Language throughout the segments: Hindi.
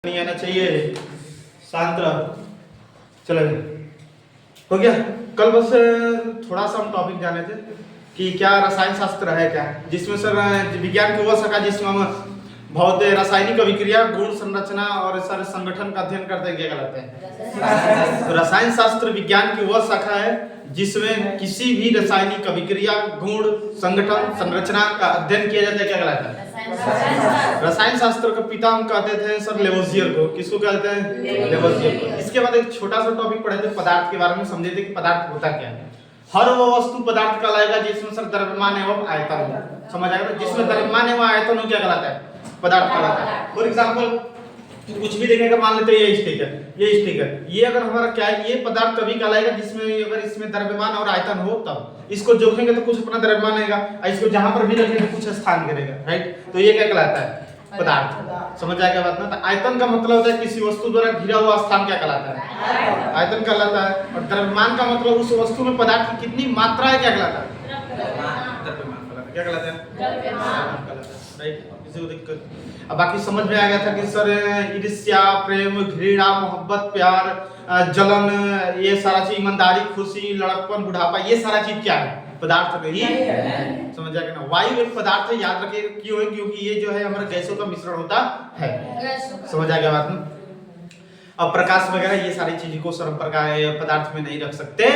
नहीं आना चाहिए, शांत रहो। चलो हो गया। कल बस थोड़ा सा हम टॉपिक जाने थे कि क्या रसायन शास्त्र है क्या, जिसमें सर विज्ञान की वह शाखा जिसमें हम बहुत रासायनिक अभिक्रिया, गुण, संरचना और सारे संगठन का अध्ययन करते हैं, क्या कहलाते हैं? तो रसायन शास्त्र विज्ञान की वह शाखा है जिसमें किसी भी रासायनिक अभिक्रिया, गुण, संगठन, संरचना का अध्ययन किया जाता है, क्या कहलाता है? रसायन शास्त्र का पिता हम कहते थे सर लेवोजियर को। किसको कहते हैं? लेवोजियर को। इसके बाद एक छोटा सा टॉपिक पढ़े थे पदार्थ के बारे में, समझे थे कि पदार्थ होता क्या है। हर वो वस्तु पदार्थ कहलाएगा जिसमें सर द्रव्यमान एवं आयतन हो, समझ आएगा? जिसमें द्रव्यमान एवं आयतन हो क्या कहलाता है? पदार्थ कहलाता है। फॉर एग्जांपल कुछ भी देखेगा, मान लेते हैं ये स्टिकर, ये अगर हमारा क्या है, ये पदार्थ तभी कहलाएगा जिसमें अगर इसमें द्रव्यमान और आयतन हो तब। इसको जोखेंगे तो कुछ अपना द्रव्यमान आएगा, इसको जहां पर भी रखेंगे कुछ स्थान करेगा, राइट? तो ये क्या कहलाता है? पदार्थ। समझ आएगा बात ना? तो आयतन का मतलब होता है किसी वस्तु द्वारा घिरा हुआ स्थान क्या कहलाता है? आयतन कहलाता है। और द्रव्यमान का मतलब उस वस्तु में पदार्थ की कितनी मात्रा है, क्या कहलाता है? द्रव्यमान। क्या कहलाता है? राइट? किसी को दिक्कत? अब बाकी समझ में आ गया था कि सर ईर्ष्या, प्रेम, घृणा, मोहब्बत, प्यार, जलन, ये सारा चीज, ईमानदारी, खुशी, लड़कपन, बुढ़ापा, ये सारा चीज क्या है? पदार्थ नहीं है। समझ आएगा ना? वायु एक पदार्थ है, याद रखिए क्यों है, क्योंकि ये जो है हमारे गैसों का मिश्रण होता है। समझ आ गया बात ना? अब प्रकाश वगैरह ये सारी चीज को सर पदार्थ में नहीं रख सकते,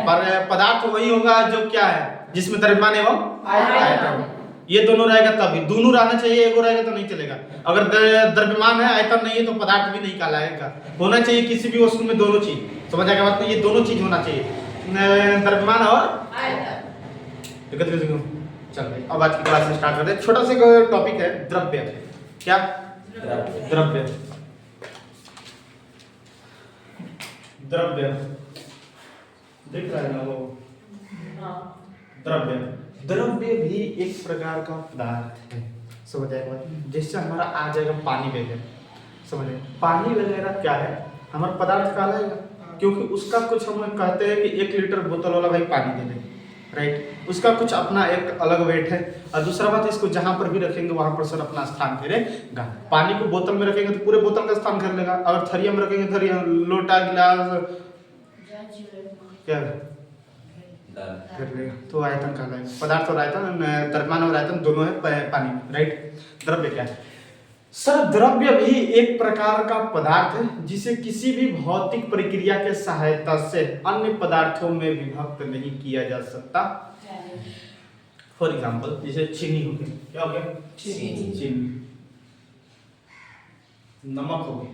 पर पदार्थ वही होगा जो क्या है, जिसमें द्रव्यमान एवं आयतन, ये दोनों रहेगा तभी। दोनों रहना चाहिए, एगो रहेगा तो नहीं चलेगा। अगर द्रव्यमान है, आयतन नहीं है, तो पदार्थ भी नहीं कहलाएगा। होना चाहिए किसी भी वस्तु में दोनों चीज। समझ आएगा बात? ये दोनों चीज होना चाहिए, द्रव्यमान और आयतन। चल भाई, अब आज की क्लास स्टार्ट करते हैं। छोटा सा टॉपिक है द्रव्य। क्या? द्रव्य। द्रव्य दिख रहा है ना वो? द्रव्य। द्रव्य भी एक प्रकार का पदार्थ है। समझ आएगा? जैसे हमारा आ जाएगा पानी वगैरह, समझ आएगा? पानी वगैरह क्या है? हमारा पदार्थ कहलाएगा, क्योंकि उसका कुछ हम कहते हैं कि 1 लीटर बोतल वाला भाई पानी दे दे, राइट? उसका कुछ अपना एक अलग वेट है। और दूसरा बात, इसको जहां पर भी रखेंगे वहां पर सर अपना स्थान घेरेगा। पानी को बोतल में रखेंगे तो पूरे बोतल का स्थान घेर लेगा। अगर थरिया में रखेंगे, थरिया, लोटा, गिलास, क्या कर लेगा, तो आयतन कहलाएगा। पदार्थ और आयतन, द्रव्यमान और आयतन दोनों है पानी में, राइट? द्रव्य क्या है सर? द्रव्य भी एक प्रकार का पदार्थ है जिसे किसी भी भौतिक प्रक्रिया के सहायता से अन्य पदार्थों में विभक्त नहीं किया जा सकता। फॉर एग्जाम्पल जैसे चीनी हो गया, क्या हो गया? चीनी, नमक हो गया,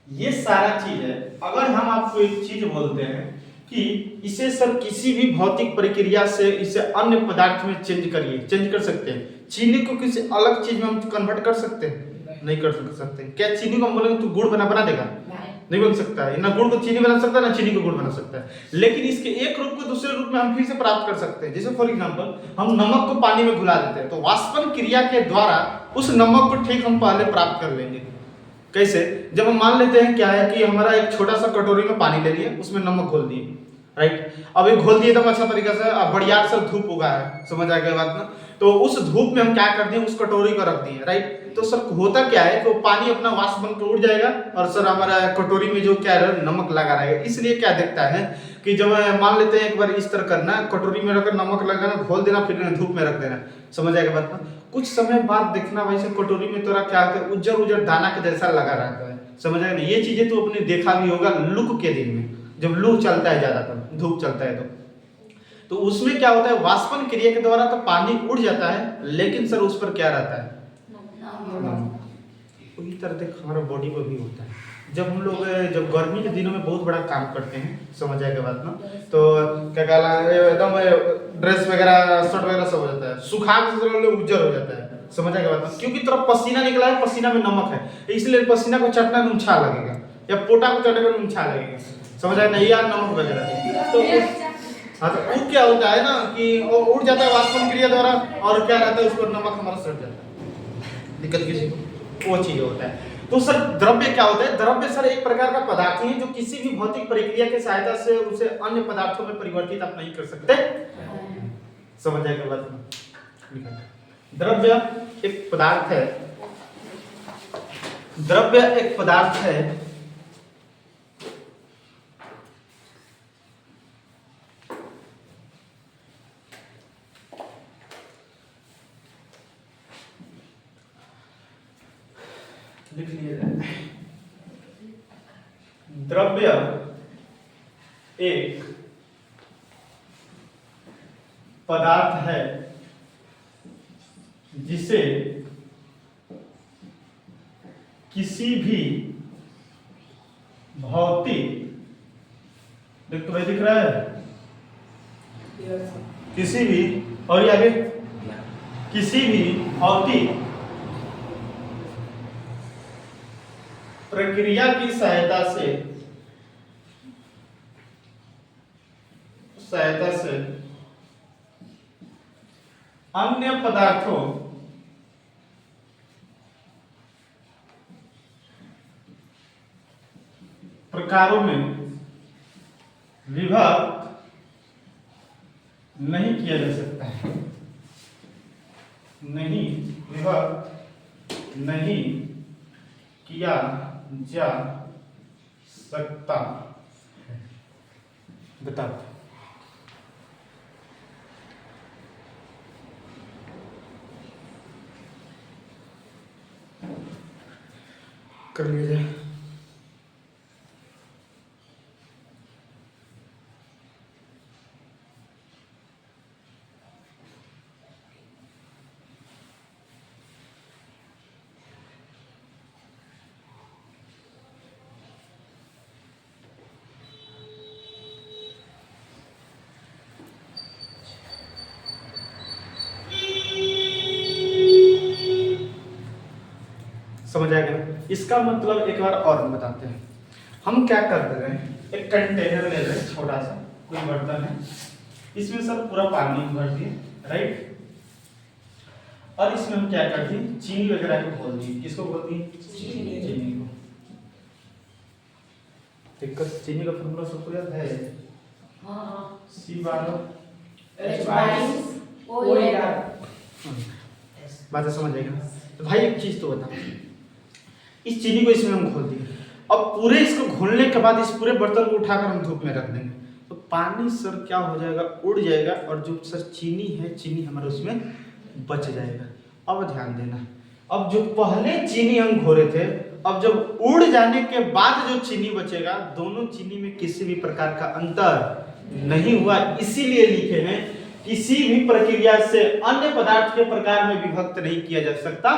ये सारा चीज है। अगर हम आपको एक चीज बोलते हैं कि इसे सर किसी भी भौतिक प्रक्रिया से इसे अन्य पदार्थ में चेंज करिए, चेंज कर सकते हैं। चीनी को किसी अलग चीज में हम कन्वर्ट कर सकते हैं? नहीं कर सकते। क्या चीनी को हम बोलेंगे तू गुड़ बना देगा? नहीं बन सकता है। ना गुड़ को चीनी बना सकता है, ना चीनी को गुड़ बना सकता है। लेकिन इसके एक रूप को दूसरे रूप में हम फिर से प्राप्त कर सकते हैं। जैसे फॉर एग्जांपल हम नमक को पानी में घुला देते हैं, तो वाष्पन क्रिया के द्वारा उस नमक को ठीक हम पहले प्राप्त कर लेंगे। कैसे? जब हम मान लेते हैं क्या है कि हमारा एक छोटा सा कटोरी में पानी ले लिए, उसमें नमक घोल दिए, राइट? अब ये घोल दिए एकदम अच्छा तरीके से, अब बढ़िया से धूप उगा है, समझ आ गया बात ना? तो उस धूप में हम क्या कर दिए, उस कटोरी को रख दिए, राइट? तो सर होता क्या है कि वो पानी अपना वाष्प बन के उड़ जाएगा और सर हमारा कटोरी में जो क्या है नमक लगा रहेगा। इसलिए क्या देखता है कि जब मान लेते हैं एक बार इस तरह करना, कटोरी में रखकर नमक लगाना, घोल देना, फिर धूप में रख देना, समझ आएगा बात ना? कुछ समय बाद देखना भाई से कटोरी में तोरा क्या होता है, उज्जर उज्जर दाना के जैसा लगा रहता है, समझ आएगा ना? ये चीजें तो अपने देखा भी होगा लू के दिन में, जब लू चलता है ज्यादातर, धूप चलता है तो उसमें क्या होता है, वाष्पन क्रिया के द्वारा तो पानी उड़ जाता है, लेकिन सर उस पर क्या रहता है? उसी तरह देख हमारा बॉडी पर भी होता है। जब हम लोग जब गर्मी के दिनों में बहुत बड़ा काम करते हैं, समझ आएगा बात ना? तो क्या कहला एकदम ड्रेस वगैरह, शर्ट वगैरह सब हो जाता है, सुखा के उज्जर हो जाता है, समझ आएगा बात ना? क्योंकि तरफ पसीना निकला है, पसीना में नमक है, इसलिए पसीना को चटना नुनछा लगेगा, या पोटा को चटने में नुनछा लगेगा, समझ आएगा? नहीं यार, नमक वगैरह। तो हाँ, तो वो क्या होता है ना कि वो उड़ जाता है वाष्पन क्रिया द्वारा, और क्या रहता है उस पर नमक हमारा सड़ जाता है। दिक्कत किसी को वो चीज होता है। तो सर द्रव्य क्या होता है? द्रव्य सर एक प्रकार का पदार्थ है जो किसी भी भौतिक प्रक्रिया के सहायता से उसे अन्य पदार्थों में परिवर्तित आप नहीं कर सकते। समझ आएगा बात? द्रव्य एक पदार्थ है द्रव्य एक पदार्थ है लिख लीजिए। द्रव्य एक पदार्थ है जिसे किसी भी भौतिक दिख रहा है, किसी भी, और ये आगे किसी भी भौतिक प्रक्रिया की सहायता से अन्य पदार्थों प्रकारों में विभक्त नहीं किया जा सकता है, नहीं विभक्त नहीं किया जा सकता। बताओ कर लीजिए। समझ आएगा ना? इसका मतलब एक बार और बताते हैं। हम क्या कर रहे हैं, एक कंटेनर ले रहे हैं, छोटा सा कोई बर्तन है, इसमें सब पूरा पानी भर दिए, राइट, और इसमें हम क्या कर दिए, चीनी वगैरह को घोल दिए। किसको घोल दिए? चीनी को। दिक्कत चीनी का फॉर्मूला सबको याद है? C12H22O। बात समझ आएगा। तो भाई एक चीज तो बता, इस चीनी को इसमें हम घोल दिए, अब पूरे इसको घोलने के बाद इस पूरे बर्तन को उठाकर हम धूप में रख देंगे, तो पानी सर क्या हो जाएगा, उड़ जाएगा, और जो सर चीनी है, चीनी हमारे उसमें बच जाएगा। अब ध्यान देना, अब जो पहले चीनी हम घोरे थे, अब जब उड़ जाने के बाद जो चीनी बचेगा, दोनों चीनी में किसी भी प्रकार का अंतर नहीं हुआ, इसीलिए लिखे हैं किसी भी प्रक्रिया से अन्य पदार्थ के प्रकार में विभक्त नहीं किया जा सकता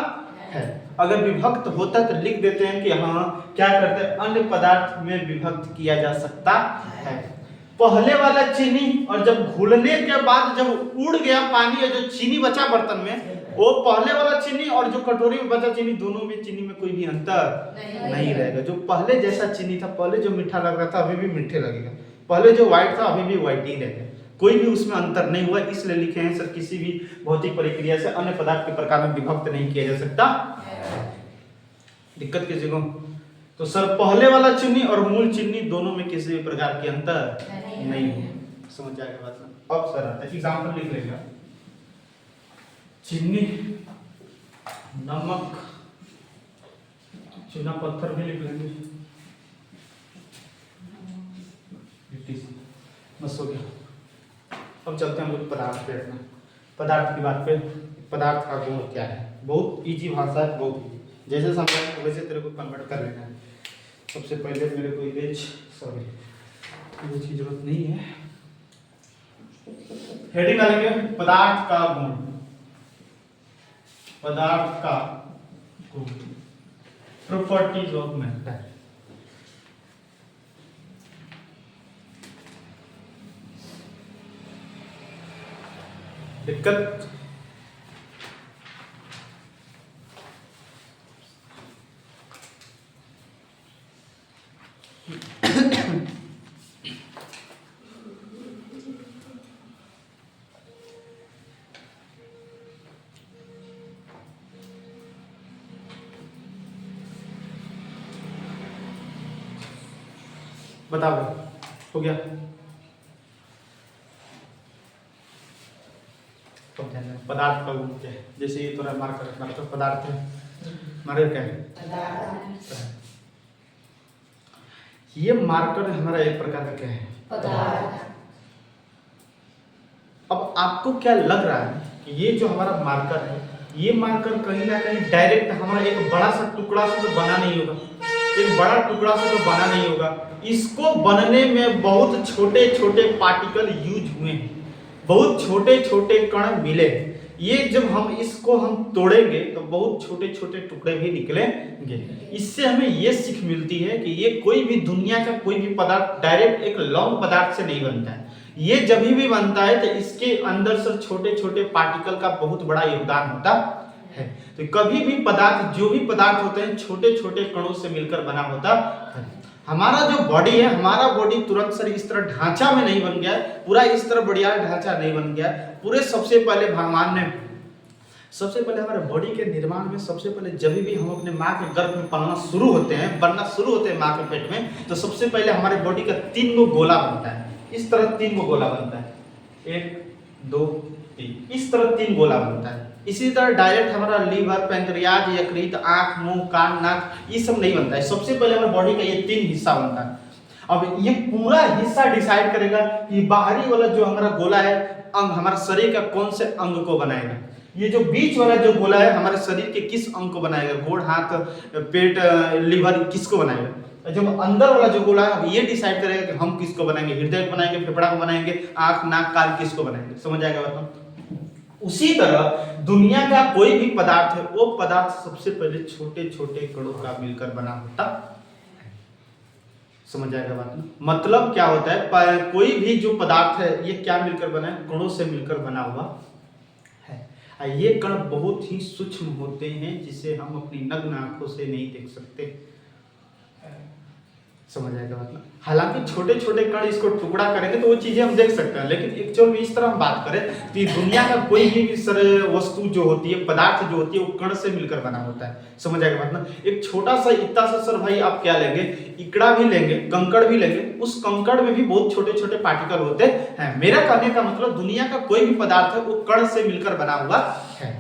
है। अगर विभक्त होता तो लिख देते हैं कि हाँ क्या करते हैं, अन्य पदार्थ में विभक्त किया जा सकता है। पहले वाला चीनी और जब घुलने के बाद जब उड़ गया पानी, या जो चीनी बचा बर्तन में, वो पहले वाला चीनी और जो कटोरी में बचा चीनी, दोनों में चीनी में कोई भी अंतर नहीं रहेगा। जो पहले जैसा चीनी था, पहले जो मीठा लग रहा था अभी भी मीठे लगेगा, पहले जो व्हाइट था अभी भी व्हाइट ही रहेगा, कोई भी उसमें अंतर नहीं हुआ। इसलिए लिखे हैं सर किसी भी भौतिक प्रक्रिया से अन्य पदार्थ के प्रकार में विभक्त नहीं किया जा सकता। दिक्कत किसी को? तो सर पहले वाला चीनी और मूल चीनी दोनों में किसी भी प्रकार के अंतर नहीं है। समझ जाएगा बात ना? अब सर आता है एग्जाम्पल लिख लेगा, चीनी, नमक, चूना पत्थर भी लिख लेंगे, बस हो गया। अब चलते हैं हम लोग पदार्थ पे, अपना पदार्थ की बात पे। पदार्थ का गुण क्या है, बहुत इजी भाषा है, बहुत इजी, जैसे समझाएं वैसे तेरे को कन्वर्ट कर लेना है। सबसे पहले मेरे को इमेज की जरूरत नहीं है, हेडिंग डालेंगे पदार्थ का गुण, पदार्थ का गुण, प्रॉपर्टीज ऑफ मैटर। दिक्कत बताओ, हो गया? पदार्थ का गुण क्या है, जैसे ये थोड़ा मार्क रखना, तो पदार्थ है, मार्कर क्या है? ये मार्कर हमारा एक प्रकार का क्या है? पदार्थ। अब आपको क्या लग रहा है कि ये जो हमारा मार्कर है, ये मार्कर कहीं ना कहीं डायरेक्ट हमारा एक बड़ा सा टुकड़ा से तो बना नहीं होगा, एक बड़ा टुकड़ा से तो बना नहीं होगा। इसको बनने में बहुत छोटे छोटे पार्टिकल यूज हुए हैं, बहुत छोटे छोटे कण मिले। ये जब हम तोड़ेंगे तो बहुत छोटे छोटे टुकड़े भी निकलेंगे। इससे हमें ये सीख मिलती है कि ये कोई भी दुनिया का कोई भी पदार्थ डायरेक्ट एक लौह पदार्थ से नहीं बनता है। ये जब भी बनता है तो इसके अंदर से छोटे छोटे पार्टिकल का बहुत बड़ा योगदान होता है। तो कभी भी पदार्थ, जो भी पदार्थ होते हैं, छोटे छोटे कणों से मिलकर बना होता है। हमारा जो बॉडी है, हमारा बॉडी तुरंत सर इस तरह ढांचा में नहीं बन गया है, पूरा इस तरह बढ़िया ढांचा नहीं बन गया है। पूरे सबसे पहले भगवान ने हमारे बॉडी के निर्माण में सबसे पहले जब भी हम अपने माँ के गर्भ में बनना शुरू होते हैं माँ के पेट में, तो सबसे पहले हमारे बॉडी का 3 गो गोला बनता है। इस तरह 3 गो गोला बनता है, 1 2 3, इस तरह 3 गोला बनता है। इसी तरह डायरेक्ट हमारा लीवर, पैंक्रियाज, यकृत, आंख, मुंह, कान, नाक, ये सब नहीं बनता है। सबसे पहले हमारे बॉडी का ये 3 हिस्सा बनता है। अब ये पूरा हिस्सा डिसाइड करेगा कि बाहरी वाला जो हमारा गोला है, अंग हमारा शरीर का कौन से अंग को बनाएगा। ये जो बीच वाला जो गोला है हमारे शरीर के किस अंग को बनाएगा, गोड़, हाथ, पेट, लीवर, किसको बनाएगा। जब अंदर वाला जो गोला है ये डिसाइड करेगा कि हम किसको बनाएंगे, हृदय को बनाएंगे, फेफड़ा को बनाएंगे, आंख, नाक, कान किसको बनाएंगे। समझ आएगा बात। उसी तरह दुनिया का कोई भी पदार्थ है, वो पदार्थ सबसे पहले छोटे छोटे कणों का मिलकर बना होता है। समझ आएगा बात ना। मतलब क्या होता है, कोई भी जो पदार्थ है ये क्या मिलकर बना है, कणों से मिलकर बना हुआ है। ये कण बहुत ही सूक्ष्म होते हैं, जिसे हम अपनी नग्न आंखों से नहीं देख सकते। समझ आएगा मतलब। हालांकि छोटे छोटे कण इसको टुकड़ा करेंगे तो वो चीजें हम देख सकते हैं, लेकिन एक्चुअल में इस तरह हम बात करें तो दुनिया का कोई भी सर वस्तु जो होती है, पदार्थ जो होती है, वो कण से मिलकर बना होता है। समझ आएगा मतलब। एक छोटा सा इतना सा सर भाई आप क्या लेंगे, इकड़ा भी लेंगे, कंकड़ भी लेंगे, उस कंकड़ में भी बहुत छोटे छोटे पार्टिकल होते हैं। मेरा कहने का मतलब दुनिया का कोई भी पदार्थ है वो कण से मिलकर बना हुआ है।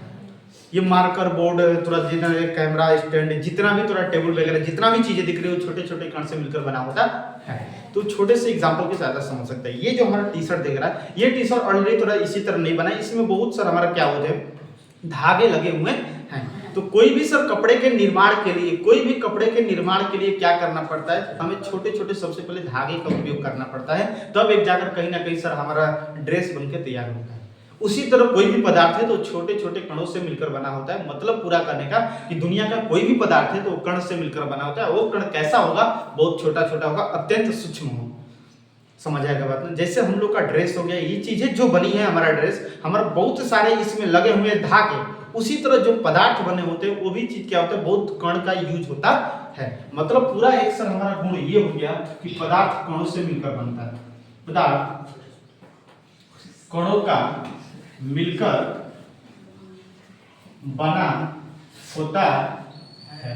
ये मार्कर बोर्ड, थोड़ा जितना कैमरा स्टैंड, जितना भी थोड़ा टेबल वगैरह, जितना भी चीजें दिख रही है वो छोटे छोटे कण से मिलकर बना होता है। तो छोटे से एग्जांपल की सहायता समझ सकते हैं। ये जो हमारा टी शर्ट दिख रहा है, ये टी शर्ट ऑलरेडी थोड़ा इसी तरह नहीं बना है, इसमें बहुत सारा हमारा क्या होते हैं, धागे लगे हुए हैं। तो कोई भी सर कपड़े के निर्माण के लिए, कोई भी कपड़े के निर्माण के लिए क्या करना पड़ता है, हमें छोटे छोटे सबसे पहले धागे का उपयोग करना पड़ता है, तब एक जाकर कहीं ना कहीं सर हमारा ड्रेस बनके तैयार होता है। उसी तरह कोई भी पदार्थ है तो छोटे छोटे कणों से मिलकर बना होता है। मतलब पूरा करने का कि दुनिया का कोई भी पदार्थ है तो वो कण से मिलकर बना होता है। वो कण कैसा होगा, बहुत छोटा छोटा होगा, अत्यंत सूक्ष्म हो। समझ आएगा बात ना। जैसे हम लोग का ड्रेस हो गया, ये चीजें जो बनी है हमारा ड्रेस, हमारा बहुत सारे इसमें लगे हुए धागे, उसी तरह जो पदार्थ बने होते हैं वो भी चीज क्या होता है, बहुत कण का यूज होता है। मतलब पूरा एक सर हमारा गुण ये हो गया कि पदार्थ कणों से मिलकर बनता है। पदार्थ कणों का मिलकर बना होता है।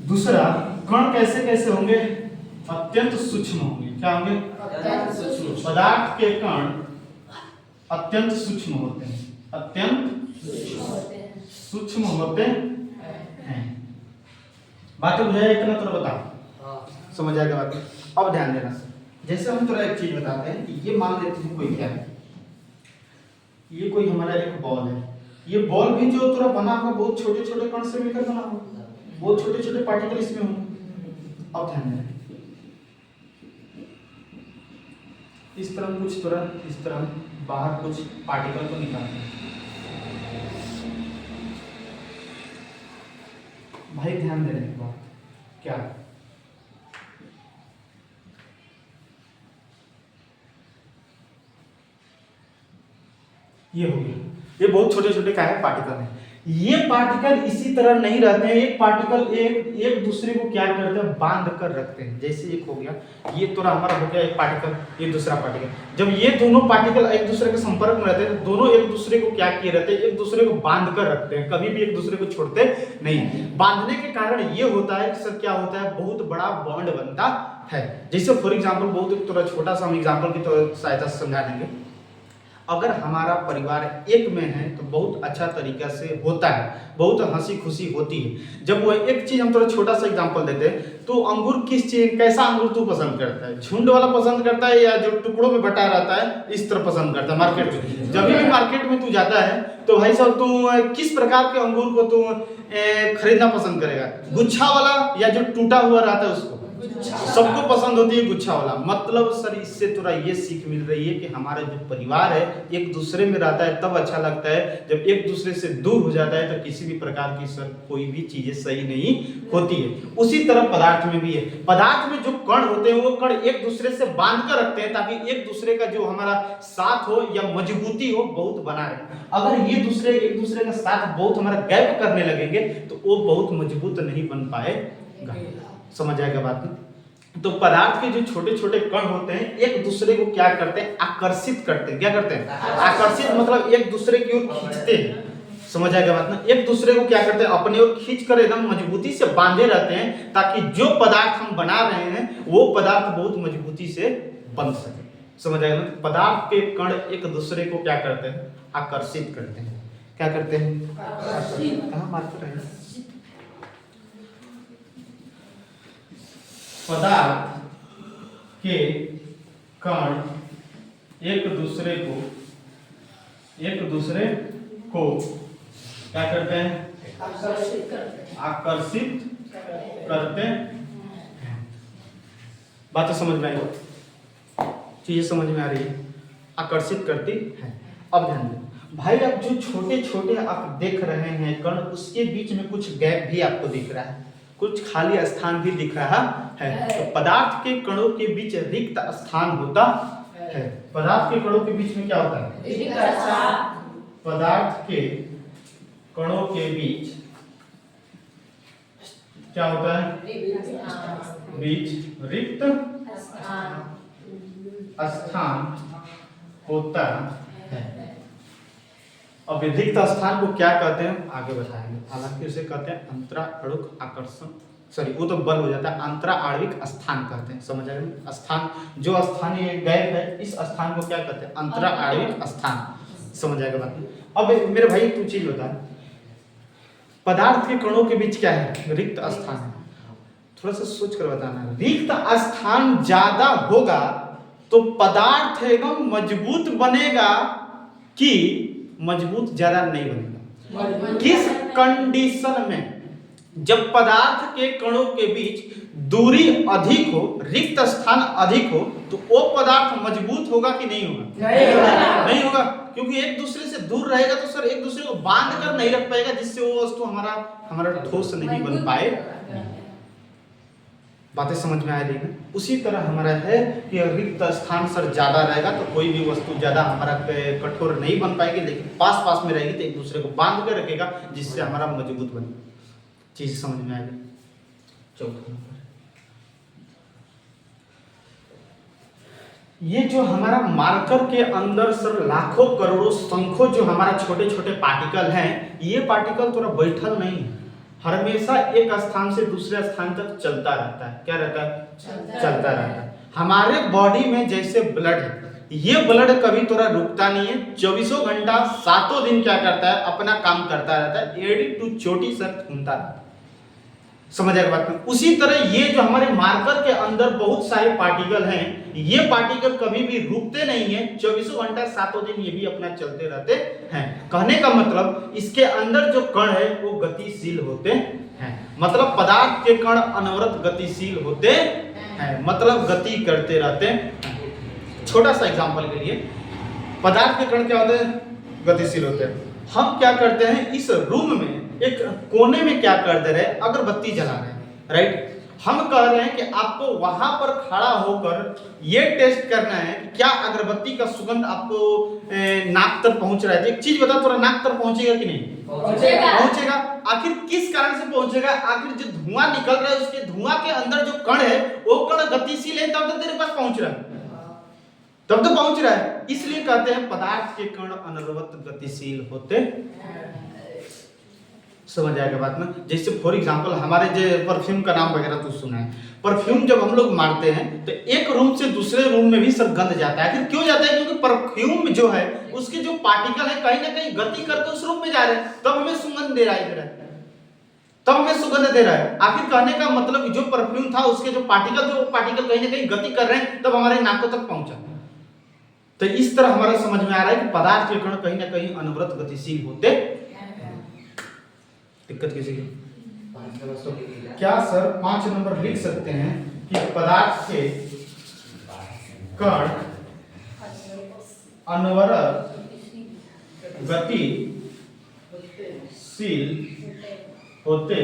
दूसरा, कण कैसे कैसे होंगे, अत्यंत सूक्ष्म होंगे। क्या होंगे, अत्यंत सूक्ष्म। पदार्थ के कण अत्यंत सूक्ष्म होते हैं, अत्यंत सूक्ष्म होते हैं। बात बुझाया इतना तो बताओ, समझ आएगा बात। अब ध्यान देना, जैसे हम थोड़ा एक चीज बताते हैं कि ये मान लेते हैं कोई क्या है, ये कोई हमारा एक बॉल है। ये बॉल भी जो थोड़ा बना हुआ बहुत छोटे छोटे कण से मिलकर बना हुआ, बहुत छोटे छोटे पार्टिकल इसमें होंगे। अब ध्यान देना, इस तरह कुछ थोड़ा, इस तरह बाहर कुछ पार्टिकल को निकालते हैं। भाई ध्यान देने की बात क्या, ये हो गया, ये बहुत छोटे छोटे क्या है, पार्टिकल है। ये पार्टिकल इसी तरह नहीं रहते हैं, एक पार्टिकल एक दूसरे को क्या करते हैं, बांध कर रखते हैं। जैसे एक हो गया, ये थोड़ा हमारा हो गया एक पार्टिकल, ये दूसरा पार्टिकल। जब ये दोनों पार्टिकल एक दूसरे के संपर्क में रहते हैं तो दोनों एक दूसरे को क्या किए रहते हैं, एक दूसरे को बांध कर रखते हैं, कभी भी एक दूसरे को छोड़ते नहीं। बांधने के कारण ये होता है कि सर क्या होता है, बहुत बड़ा बॉन्ड बनता है। जैसे फॉर एग्जाम्पल, बहुत थोड़ा छोटा सा हम एग्जाम्पल की सहायता से समझा देंगे। अगर हमारा परिवार एक में है तो बहुत अच्छा तरीका से होता है, बहुत हंसी खुशी होती है। जब वो एक चीज हम थोड़ा छोटा सा एग्जांपल देते हैं, तो अंगूर किस चीज, कैसा अंगूर तू पसंद करता है? झुंड वाला पसंद करता है या जो टुकड़ों में बटा रहता है इस तरह पसंद करता है? मार्केट में जब भी मार्केट में तू जाता है तो भाई साहब तू किस प्रकार के अंगूर को तू खरीदना पसंद करेगा? गुच्छा वाला या जो टूटा हुआ रहता है उसको? सबको पसंद होती है गुच्छा वाला। मतलब सर इससे थोड़ा ये सीख मिल रही है कि हमारा जो परिवार है एक दूसरे में रहता है तब अच्छा लगता है, जब एक दूसरे से दूर हो जाता है तो किसी भी प्रकार की सर कोई भी चीजें सही नहीं होती है। उसी तरह पदार्थ में भी है। पदार्थ में जो कण होते हैं वो कण एक दूसरे से बांध कर रखते हैं ताकि एक दूसरे का जो हमारा साथ हो या मजबूती हो बहुत बना रहे। अगर ये एक दूसरे का साथ बहुत हमारा गैप करने लगेंगे तो वो बहुत मजबूत नहीं बन पाएगा। समझ आएगा बात में? तो पदार्थ के जो छोटे छोटे कण होते हैं एक दूसरे को क्या करते हैं? आकर्षित करते हैं। क्या करते हैं? आकर्षित मतलब एक दूसरे की ओर खींचते हैं। समझ आएगा बात ना? एक दूसरे को क्या करते हैं? अपनी ओर खींच कर एकदम मजबूती से बांधे रहते हैं ताकि जो पदार्थ हम बना रहे हैं वो पदार्थ बहुत मजबूती से बन सके। समझ आएगा ना? पदार्थ के कण एक दूसरे को क्या करते हैं? आकर्षित करते हैं। क्या करते हैं? कहाँ बात कर रहे हैं? पदार्थ के कण एक दूसरे को क्या करते हैं? आकर्षित करते हैं। बात समझ में आई? चीजें समझ में आ रही है? आकर्षित करती है। अब ध्यान दें भाई, अब जो छोटे छोटे आप देख रहे हैं कण, उसके बीच में कुछ गैप भी आपको दिख रहा है, कुछ खाली स्थान भी दिख रहा है। तो पदार्थ के कणों के बीच रिक्त स्थान होता है। पदार्थ के कणों के बीच में क्या होता है? पदार्थ के कणों के बीच क्या होता है? बीच रिक्त स्थान होता है। अब रिक्त स्थान को क्या कहते हैं आगे बताएंगे। हालांकि उसे कहते हैं अंतरा अणुक आकर्षण, सॉरी वो तो बल हो जाता है, अंतरा आणविक स्थान कहते हैं। समझ आएगा? स्थान जो स्थान ये गैप है इस स्थान को क्या कहते हैं? अंतरा आणविक स्थान। समझ आएगा बात? अब मेरे भाई तू चीज बता, पदार्थ के कणों के बीच क्या है? रिक्त स्थान है। थोड़ा सा सोच कर बताना। रिक्त स्थान ज्यादा होगा तो पदार्थ एवं मजबूत बनेगा कि मजबूत ज्यादा नहीं बनेगा? किस कंडीशन में? जब पदार्थ के कणों के बीच दूरी अधिक हो, रिक्त स्थान अधिक हो, तो वो पदार्थ मजबूत होगा कि नहीं होगा? नहीं होगा, क्योंकि एक दूसरे से दूर रहेगा तो सर एक दूसरे को बांध कर नहीं रख पाएगा, जिससे वो वस्तु हमारा ठोस नहीं बन पाए। बातें समझ में आ रही है? उसी तरह हमारा है कि रिक्त स्थान सर ज्यादा रहेगा तो कोई भी वस्तु ज्यादा हमारा कठोर नहीं बन पाएगी, लेकिन पास पास में रहेगी तो एक दूसरे को बांध कर रखेगा जिससे हमारा मजबूत बने। चीज समझ में आ गई? चौथा, ये जो हमारा मार्कर के अंदर सर लाखों करोड़ों संख्यों जो हमारा छोटे छोटे पार्टिकल हैं, ये पार्टिकल थोड़ा बैठल नहीं है, हमेशा एक स्थान से दूसरे स्थान तक चलता रहता है। क्या रहता है? चलता रहता है। हमारे बॉडी में जैसे ब्लड है, ये ब्लड कभी थोड़ा रुकता नहीं है, 24 घंटा 7 दिन क्या करता है? अपना काम करता रहता है, एड़ी टू चोटी सर घूमता रहता है। समझ आएगा बात में? उसी तरह ये जो हमारे मार्कर के अंदर बहुत सारे पार्टिकल हैं, ये पार्टिकल कभी भी रुकते नहीं है, 24 घंटा 7 दिन ये भी अपना चलते रहते हैं। कहने का मतलब इसके अंदर जो कण है वो गतिशील होते हैं। मतलब पदार्थ के कण अनवरत गतिशील होते हैं, मतलब गति करते रहते हैं। छोटा सा एग्जांपल के लिए, पदार्थ के कण क्या होते हैं? गतिशील होते हैं। हम क्या करते हैं, इस रूम में एक कोने में क्या कर दे रहे हैं? अगरबत्ती जला रहे हैं, राइट? हम कह रहे हैं कि आपको वहां पर खड़ा होकर ये टेस्ट करना है कि क्या अगरबत्ती का सुगंध आपको नाक तक पहुंच रहा है। एक चीज बता, थोड़ा नाक तक पहुंचेगा कि नहीं? पहुंचेगा। आखिर किस कारण से पहुंचेगा? आखिर जो धुआं निकल रहा है उसके धुआं के अंदर जो कण है वो कण गतिशील है, तब तो तेरे पास पहुंच रहा है, तब तो पहुंच रहा है। इसलिए कहते हैं पदार्थ के कण अनवरत गतिशील होते। समझ आएगा बात ना। जैसे फॉर एग्जांपल हमारे जो परफ्यूम का नाम वगैरह तो सुना है, परफ्यूम जब हम लोग मारते हैं तो एक रूम से दूसरे रूम में भी सब गंध जाता है। आखिर क्यों जाता है? क्योंकि परफ्यूम जो है उसके जो पार्टिकल है कहीं ना कहीं गति करके उस रूम में जा रहे हैं, तब हमें सुगंध दे रहा है, तब हमें सुगंध दे रहा है। आखिर कहने का मतलब जो परफ्यूम था उसके जो पार्टिकल थे वो पार्टिकल कहीं ना कहीं गति कर रहे हैं, तब हमारे नाकों तक पहुंचा। तो इस तरह हमारा समझ में आ रहा है कि पदार्थ के कण कहीं ना कहीं अनवरत गतिशील होते। दिक्कत किसी की? क्या सर 5 नंबर लिख सकते हैं कि पदार्थ के कण अनवरत गतिशील होते?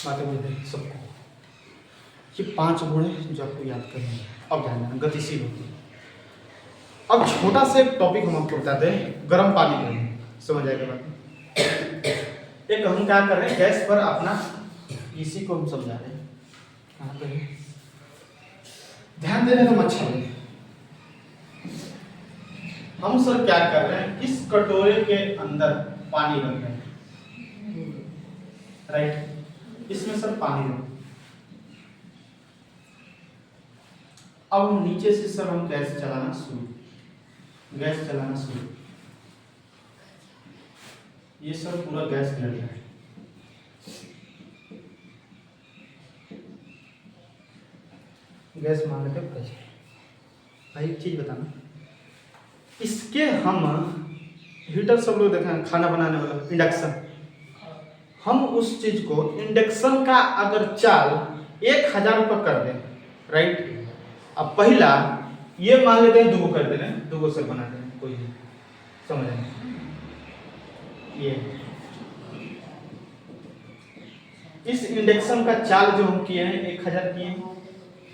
बातें बोलते सबको ये 5 गुण है जो आपको याद करने हैं। अब ध्यान देना, गतिशील होती है। अब छोटा सा एक टॉपिक हम आपको बताते हैं, गर्म पानी में, समझ आएगा बात। एक हम क्या कर रहे हैं, गैस पर अपना, इसी को हम समझा रहे हैं, कहाँ पे है? ध्यान देने तो अच्छा लगे। हम सर क्या कर रहे हैं, इस कटोरे के अंदर पानी रख रहे हैं, राइट, इसमें सर पानी रख। अब हम नीचे से सर हम गैस चलाना शुरू, ये सर पूरा गैस जल रहा है। गैस मान लेते हैं। भाई एक चीज बताना, इसके हम हीटर सब लोग देखें, खाना बनाने वाला इंडक्शन, हम उस चीज को इंडक्शन का अगर चाल 1000 रुपये कर दें, राइट, अब पहला ये मान लेते हैं 2 कर दे रहे हैं, 2 से बना दें, कोई नहीं, समझ आए? ये इस इंडक्शन का चाल जो हम किए हैं 1000 किए,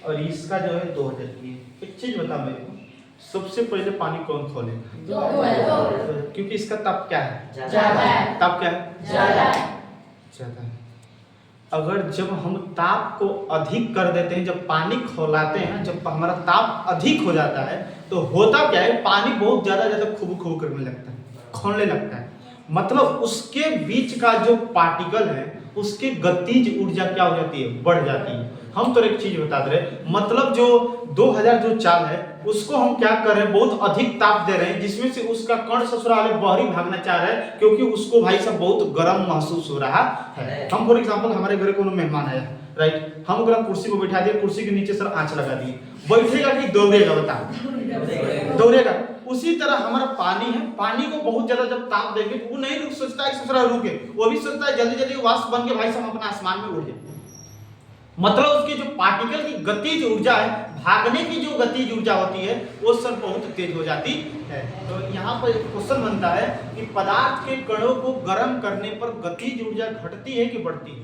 और इसका जो है 2000 किए। एक चीज बता मेरे को, सबसे पहले पानी कौन खोलेगा? क्योंकि इसका ताप क्या है? ज्यादा है। ताप क्या है? ज्यादा है। अगर जब हम ताप को अधिक कर देते हैं, जब पानी खौलाते हैं, जब हमारा ताप अधिक हो जाता है तो होता क्या है, पानी बहुत ज्यादा खूब करने लगता है, खौलने लगता है। मतलब उसके बीच का जो पार्टिकल है उसकी गतिज ऊर्जा क्या हो जाती है? बढ़ जाती है। हम तो एक चीज बता दे रहे, मतलब जो 2000 जो चाल है उसको हम क्या कर रहे हैं, बहुत अधिक ताप दे रहे हैं, जिसमें से उसका कण ससुराल बाहरी भागना चाह रहा है, क्योंकि उसको भाई साहब बहुत गर्म महसूस हो रहा है। हम फॉर एग्जांपल हमारे घर कोनो मेहमान आया, राइट, हम ओकरा कुर्सी पर बैठा दिए, कुर्सी के नीचे सर आंच लगा दिए, बैठेगा कि दौड़ेगा? बता, दौड़ेगा। उसी तरह हमारा पानी है, पानी को बहुत ज्यादा जब ताप देंगे वो नहीं रुक सोचता है ससुराल रुके, वो भी सोचता है जल्दी वाष्प बन के भाई साहब अपना आसमान में उड़ जाए। मतलब उसकी जो पार्टिकल की गतिज ऊर्जा है, भागने की जो गतिज ऊर्जा होती है वो सब बहुत तेज हो जाती है। तो यहाँ पर एक क्वेश्चन बनता है कि पदार्थ के कणों को गर्म करने पर गतिज ऊर्जा घटती है कि बढ़ती है?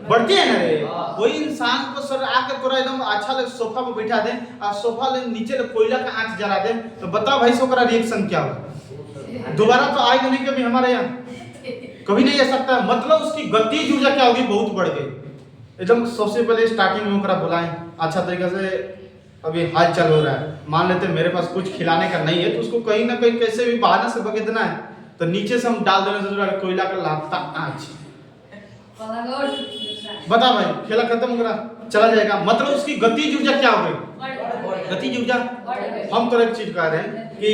बढ़ती है ना रे। कोई इंसान को सर आके थोड़ा एकदम अच्छा लगे सोफा पर बैठा दे और सोफा ले नीचे कोयला का आंच जला दे, तो बताओ भाई सो रिएक्शन क्या होगा? दोबारा तो आएगा नहीं कभी हमारे यहाँ, कभी नहीं आ सकता। मतलब उसकी गतिज ऊर्जा क्या होगी? बहुत बढ़ गई एकदम। सबसे पहले स्टार्टिंग में ओकरा बुलाएं अच्छा तरीके से, अभी हाल चल हो रहा है, मान लेते मेरे पास कुछ खिलाने का नहीं है तो उसको कहीं ना कहीं कैसे भी बहाने से बगेतना है, तो नीचे से हम डाल देने से कोयला का लापता आंच, बता भाई खेला खत्म करा चला जाएगा। मतलब उसकी गतिज ऊर्जा क्या हो गई? गतिज ऊर्जा। हम तो एक चीज कह रहे हैं कि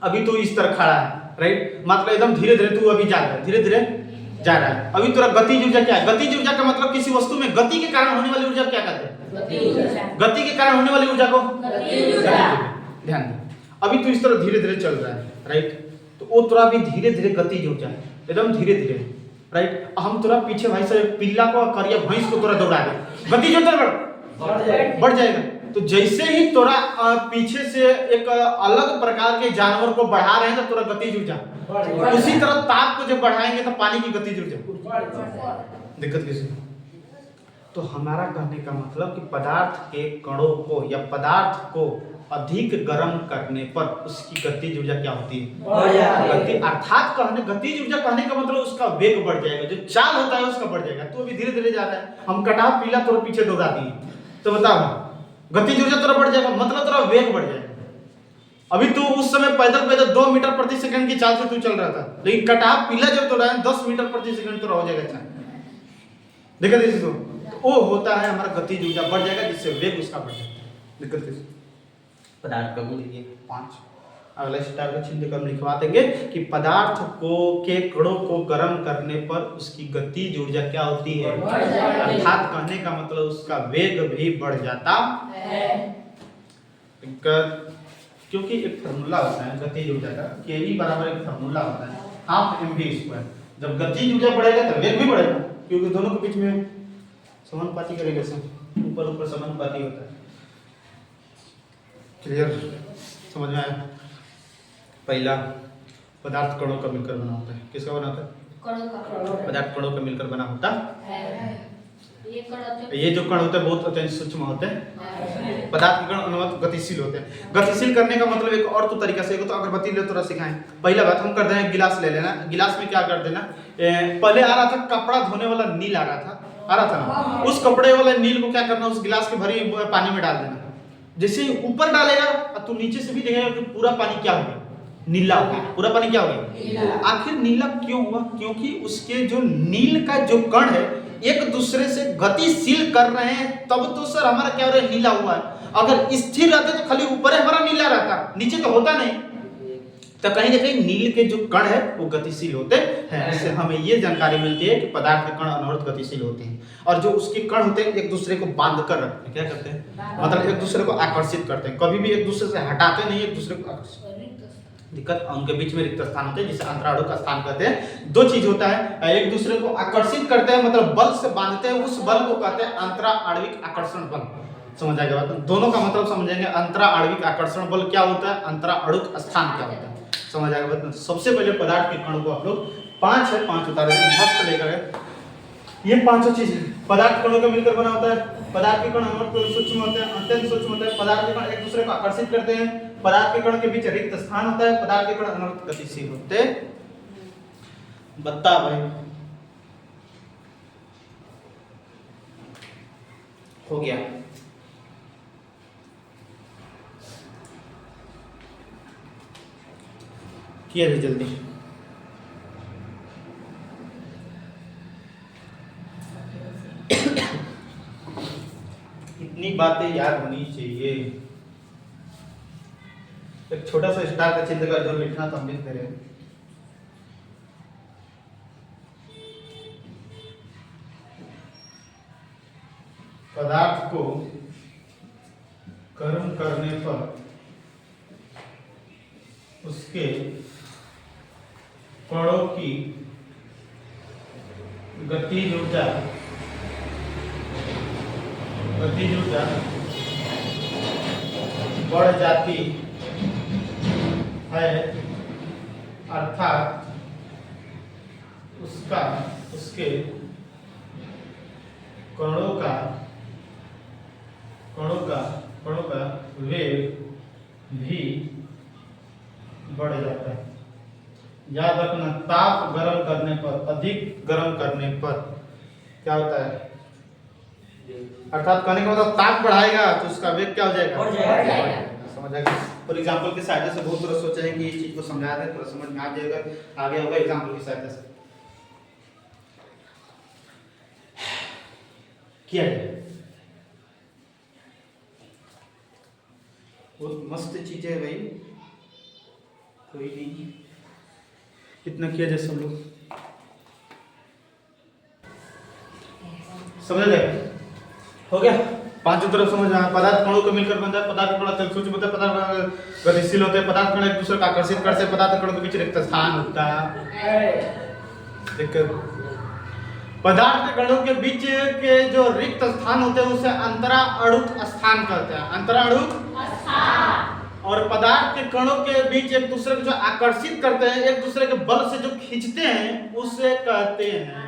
अभी तो इस तरह खड़ा है, राइट, मतलब एकदम धीरे धीरे तू अभी जा रहा है, धीरे धीरे जा रहा है, अभी तेरा गतिज ऊर्जा क्या है? गतिज ऊर्जा का मतलब किसी वस्तु में गति के कारण होने वाली ऊर्जा क्या कहते हैं? गति के कारण होने वाली ऊर्जा को ध्यान दे। अभी तू इस तरह धीरे धीरे चल रहा है, राइट, तो वो थोड़ा भी धीरे धीरे गतिज ऊर्जा एकदम धीरे धीरे, राइट। हम थोड़ा पीछे भाई से पिल्ला को करिया भैंस को थोड़ा दौड़ा दे, गतिज ऊर्जा बढ़ जाएगा। तो जैसे ही तोरा पीछे से एक अलग प्रकार के जानवर को बढ़ा रहे हैं तो तोरा गतिज ऊर्जा, उसी तरह ताप को जब बढ़ाएंगे तो पानी की गतिज ऊर्जा। दिक्कत किसी? तो हमारा कहने का मतलब कि पदार्थ के कणों को या पदार्थ को अधिक गर्म करने पर उसकी गतिज ऊर्जा क्या होती है? गति, अर्थात कहने गतिज ऊर्जा कहने का मतलब उसका वेग बढ़ जाएगा, जो चाल होता है उसका बढ़ जाएगा। तो अभी धीरे धीरे जा रहा है, हम कटाव पीला तोरा पीछे दौड़ा दिए, तो बताओ गतिज ऊर्जा तोरा बढ़ जाएगा, मतलब तोरा वेग बढ़ जाएगा। अभी तू उस समय पैदल पैदल 2 मीटर प्रति सेकंड की चाल से तू चल रहा था, लेकिन कटाव पीला जब तो रहा है 10 मीटर प्रति सेकंड तो हो जाएगा चाल। देखा दीजिए तो वो होता है हमारा गतिज ऊर्जा बढ़ जाएगा, जिससे वेग उसका बढ़ जाता है। दिक्कत किस पदार्थ का गुण ये 5। अगला स्टार का चिन्ह हम लिखवा देंगे कि पदार्थ को के कणों को गर्म करने पर उसकी गतिज ऊर्जा क्या होती है, अर्थात कहने का मतलब उसका वेग भी बढ़ जाता है। क्योंकि एक फार्मूला होता है गतिज ऊर्जा का, के बराबर एक फार्मूला होता है हाफ mv²। जब गतिज ऊर्जा बढ़ेगा तो वेग भी बढ़ेगा, क्योंकि दोनों के बीच में समानुपाती का रिलेशन, ऊपर ऊपर समानुपाती होता है। क्लियर, समझ में आया? पहला पदार्थ कणों का मिलकर बना होता है। किसका बना होता है? पदार्थ कणों का मिलकर बना होता है। ये जो कण होते हैं बहुत अत्यंत सूक्ष्म होते हैं। पदार्थ के कण अनुवत गतिशील होते हैं। गतिशील करने का मतलब एक और तो तरीका से, तो अगरबत्ती ले तो सिखाएं। पहला बात हम कर दें, गिलास ले लेना, गिलास में क्या कर देना, पहले आ रहा था कपड़ा धोने वाला नील आ रहा था ना, उस कपड़े वाले नील को क्या करना, उस गिलास के भरी पानी में डाल देना। जैसे ऊपर डालेगा तो नीचे से भी देखेगा कि पूरा पानी क्या हो गया, नीला हो गया। पूरा पानी क्या हो गया? आखिर नीला क्यों हुआ? क्योंकि उसके जो नील का जो कण है एक दूसरे से गतिशील कर रहे हैं, तब तो सर हमारा क्या हो रहा है, नीला हुआ है। अगर स्थिर रहते तो खाली ऊपर हमारा नीला रहता, नीचे तो होता नहीं। तो कहीं ना कहीं नील के जो कण है वो गतिशील होते हैं। इससे हमें ये जानकारी मिलती है कि पदार्थ के कण अनवरत गतिशील होते हैं, और जो उसके कण होते हैं एक दूसरे को बांध कर रखते हैं। क्या करते हैं? मतलब एक दूसरे को आकर्षित करते हैं, कभी भी एक दूसरे से हटाते नहीं, एक दूसरे को आकर्षित। दिक्कत उनके बीच में रिक्त स्थान होते हैं, जिसे अंतराणु का स्थान कहते हैं। दो चीज होता है, एक दूसरे को आकर्षित करते हैं मतलब बल से बांधते हैं, उस बल को कहते हैं अंतरा आणविक आकर्षण बल। समझ आएगा बात? दोनों का मतलब समझेंगे। अंतरा आणविक आकर्षण बल क्या होता है, अंतरा अणुक स्थान क्या होता है, समझ आएगा बात? सबसे पहले पदार्थ के कण को आप लोग 5 है 5 उतारे मस्त लेकर, ये पांचों चीज पदार्थ कणों का मिलकर बना होता है। पदार्थ के कण अत्यंत सूक्ष्म होते हैं, अत्यंत सूक्ष्म होते हैं। पदार्थ के कण एक दूसरे को आकर्षित करते हैं। पदार्थ के कण के बीच रिक्त स्थान होता है। पदार्थ के कण अनवरत गतिशील होते। बता भाई, हो गया? किया जल्दी। इतनी बातें याद होनी चाहिए। एक छोटा सा स्टार का चिन्ह का जो लिखना तो हम लिख दे रहे हैं। पदार्थ को गर्म करने पर उसके कणों की गतिज ऊर्जा बढ़ जाती है, अर्थात उसके कणों का वेग भी बढ़ जाता है। याद रखना, ताप गर्म करने पर, अधिक गर्म करने पर क्या होता है, अर्थात कहने का मतलब ताप बढ़ाएगा तो उसका वेग क्या हो जाएगा, बढ़ जाएगा। समझ आएगा? फॉर एग्जांपल की सहायता से बहुत लोग सोचे हैं कि इस चीज को समझा दें तो समझ में आ जाएगा, आगे होगा एग्जांपल की सहायता से किया जाए। बहुत मस्त चीज है भाई, कोई नहीं, कितना किया जाए सब लोग समझ गए? हो गया? पांचों तरफ समझ आया। पदार्थ कणों को मिलकर बनता है। पदार्थ कण अत्यंत सूक्ष्म होते हैं। पदार्थ गतिशील होते हैं। पदार्थ कण एक दूसरे को आकर्षित करते हैं। पदार्थ कणों के बीच रिक्त स्थान होता है। पदार्थ के कणों के बीच के जो रिक्त स्थान होते हैं उसे अंतरा अणुक स्थान कहते हैं। अंतरा अणुक स्थान। और पदार्थ के कणों के बीच एक दूसरे को जो आकर्षित करते हैं, एक दूसरे के बल से जो खींचते हैं, उसे कहते हैं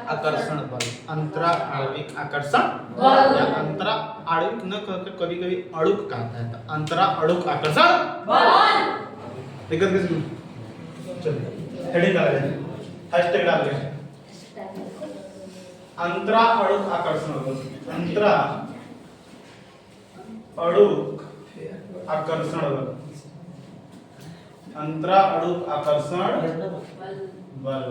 आकर्षण बल। अंतरा आणविक आकर्षण बल या अंतरा आणविक न कहकर कभी कभी अणुक कहता है, तो अंतरा अणुक आकर्षण बल। दिक्कत किसमें? चलिए हेडिंग डाल दें, हैशटैग डाल दें, अंतरा अणुक आकर्षण बल। अंतरा अणुक आकर्षण बल। अंतरा अणुक आकर्षण बल।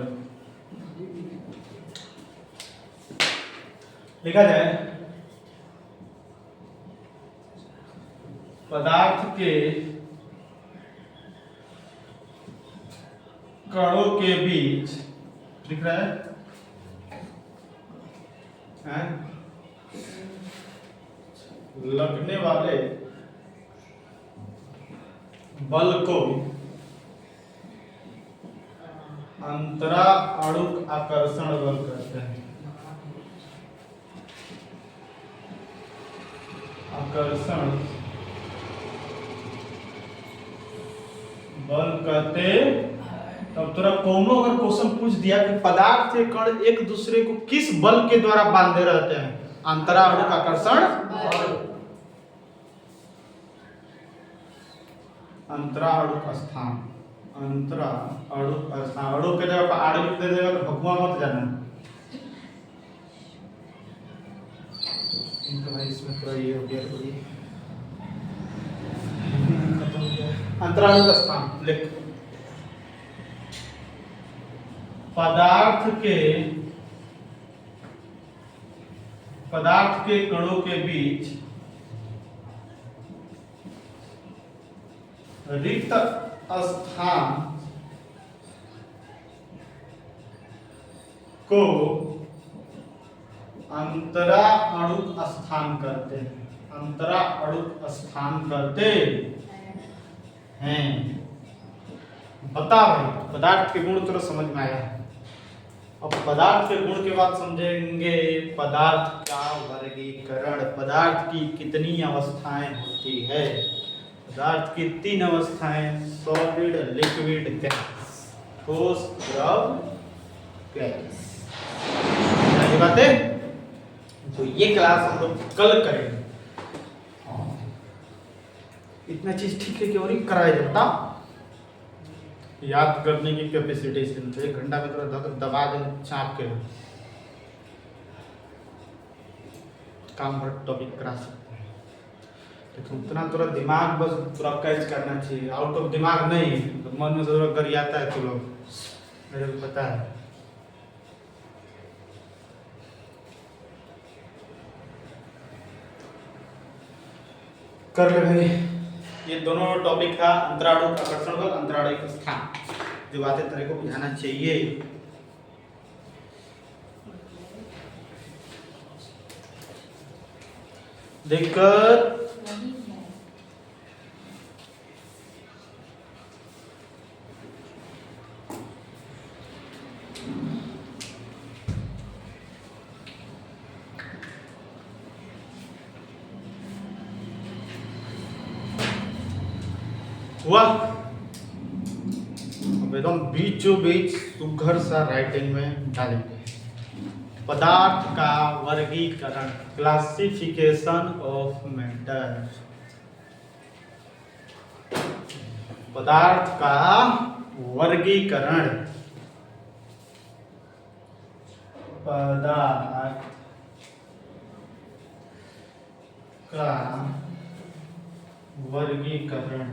लिखा जाए पदार्थ के कणों के बीच, दिख रहा है? लगने वाले बल को अंतरा अणुक आकर्षण बल कहते हैं। आकर्षण बल कहते। तब तोरा कोनो अगर क्वेश्चन पूछ दिया कि पदार्थ के कण एक दूसरे को किस बल के द्वारा बांधे रहते हैं, अंतरा अणुक आकर्षण बल। अंतरा अणुक स्थान, अंतरा अणुक स्थान, अणुक के जगह पर आणविक दे देगा तो भगवा मत जाना। इनका भाई इसमें थोड़ा ये हो गया, थोड़ी खत्म हो गया। अंतरा अणुक स्थान लिख। पदार्थ के कणों के बीच रिक्त स्थान को अंतरा अणुक स्थान कहते हैं। अंतरा अणुक स्थान कहते हैं। बता भाई पदार्थ के गुण तो समझ में आया। अब पदार्थ के गुण के बाद समझेंगे पदार्थ का वर्गीकरण। पदार्थ की कितनी अवस्थाएं होती है? पदार्थ की 3 अवस्थाएं, सॉलिड, लिक्विड, गैस। ठोस, द्रव, गैस। ये बातें तो ये क्लास हम लोग कल करेंगे। इतना चीज ठीक है कि और ही कराया जाता। याद करने की कैपेसिटी से 1 घंटा में थोड़ा दबा दे चाप के काम भर टॉपिक करा सकते हैं। लेकिन उतना थोड़ा दिमाग बस पूरा कैच करना चाहिए। आउट ऑफ दिमाग नहीं तो मन में थोड़ा कर आता है। तो लोग मेरे को पता है। कर ले भाई। ये दोनों टॉपिक था अंतरा अणुक आकर्षण बल, अंतरा अणुक स्थान। जो बातें तेरे को बुझाना चाहिए। देखकर हुआ। अब एकदम बीचों बीच सुघर सा राइटिंग में डालेंगे। पदार्थ का वर्गीकरण, क्लासिफिकेशन ऑफ मैटर। पदार्थ का वर्गीकरण। पदार्थ का वर्गीकरण।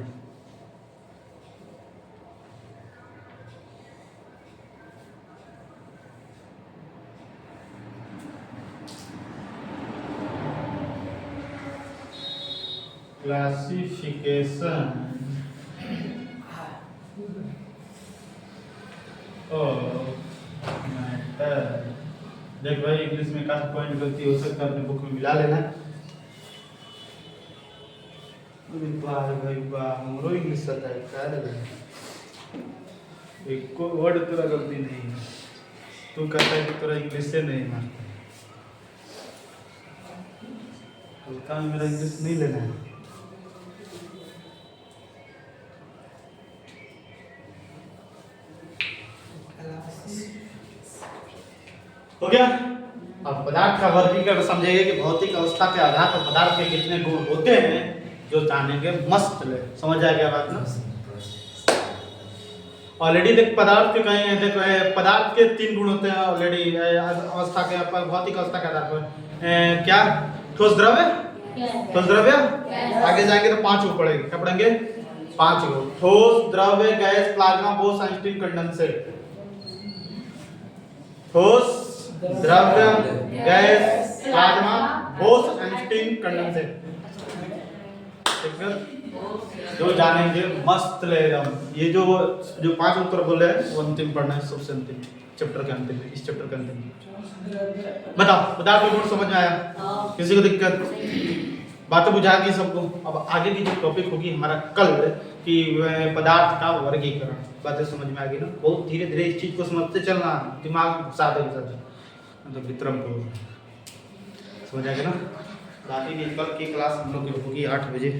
Classification of matter. देख भाई इंग्लिश में काफी पॉइंट गलती हो सकता है, अपने बुक में मिला लेना। वाह भाई वाह, हमरो इंग्लिश आता है क्या? एक को वर्ड तेरा गलती नहीं है। तू कहता है कि तेरा इंग्लिश से नहीं मानता। हल्का में मेरा इंग्लिश नहीं लेना है। हो गया। अब पदार्थ का वर्गीकरण समझेंगे कि भौतिक अवस्था के आधार पर पदार्थ के कितने गुण होते हैं, जो जानेंगे। मस्त ले, समझ आ गया बात ना? ऑलरेडी देख पदार्थ के कहीं देखो पदार्थ के 3 गुण होते हैं ऑलरेडी अवस्था के भौतिक अवस्था के आधार पर। क्या? ठोस द्रव्य, ठोस द्रव्य। आगे जाएंगे तो 5 पढ़ेंगे। क्या पढ़ेंगे? 5 गो ठोस द्रव्य gas plasma Bose Einstein condensate. ठोस द्रव्य gas plasma Bose Einstein condensate. ठीक है, जो जानेंगे मस्त लगेगा। ये जो 5 उत्तर बोले हैं वो अंतिम पढ़ना है, सबसे अंतिम चैप्टर के अंतिम में, इस चैप्टर के अंतिम में। बताओ कोई समझ में आया? किसी को दिक्कत? बातें बुझा गई सबको? अब आगे की जो टॉपिक होगी हमारा कल कि पदार्थ का वर्गीकरण, बातें समझ में आ गई ना? बहुत धीरे धीरे इस चीज को समझते चलना, दिमाग घुसा दे मतलब विक्रम को समझ आ गया ना? बाकी कल की क्लास हम लोग की होगी 8 बजे।